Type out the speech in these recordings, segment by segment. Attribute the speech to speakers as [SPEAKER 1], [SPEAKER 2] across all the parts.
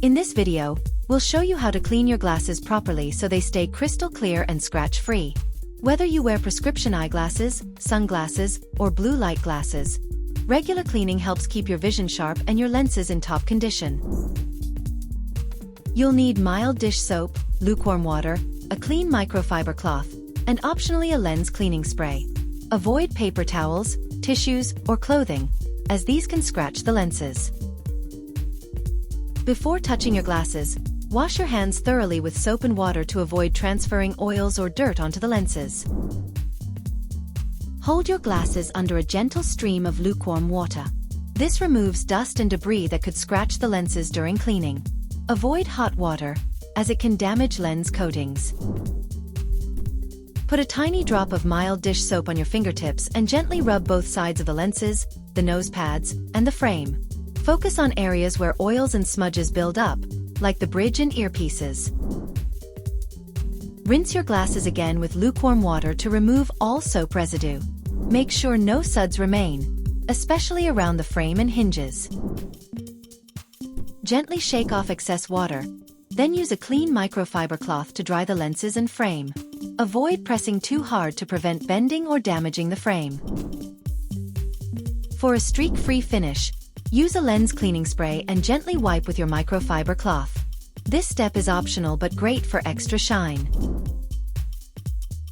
[SPEAKER 1] In this video, we'll show you how to clean your glasses properly so they stay crystal clear and scratch-free. Whether you wear prescription eyeglasses, sunglasses, or blue light glasses, regular cleaning helps keep your vision sharp and your lenses in top condition. You'll need mild dish soap, lukewarm water, a clean microfiber cloth, and optionally a lens cleaning spray. Avoid paper towels, tissues, or clothing, as these can scratch the lenses. Before touching your glasses, wash your hands thoroughly with soap and water to avoid transferring oils or dirt onto the lenses. Hold your glasses under a gentle stream of lukewarm water. This removes dust and debris that could scratch the lenses during cleaning. Avoid hot water, as it can damage lens coatings. Put a tiny drop of mild dish soap on your fingertips and gently rub both sides of the lenses, the nose pads, and the frame. Focus on areas where oils and smudges build up, like the bridge and earpieces. Rinse your glasses again with lukewarm water to remove all soap residue. Make sure no suds remain, especially around the frame and hinges. Gently shake off excess water, then use a clean microfiber cloth to dry the lenses and frame. Avoid pressing too hard to prevent bending or damaging the frame. For a streak-free finish, use a lens cleaning spray and gently wipe with your microfiber cloth. This step is optional but great for extra shine.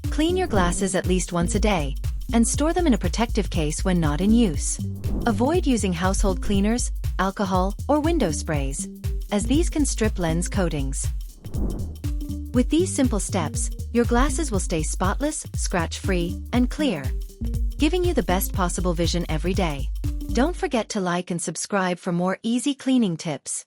[SPEAKER 1] Clean your glasses at least once a day, and store them in a protective case when not in use. Avoid using household cleaners, alcohol, or window sprays, as these can strip lens coatings. With these simple steps, your glasses will stay spotless, scratch-free, and clear, giving you the best possible vision every day. Don't forget to like and subscribe for more easy cleaning tips.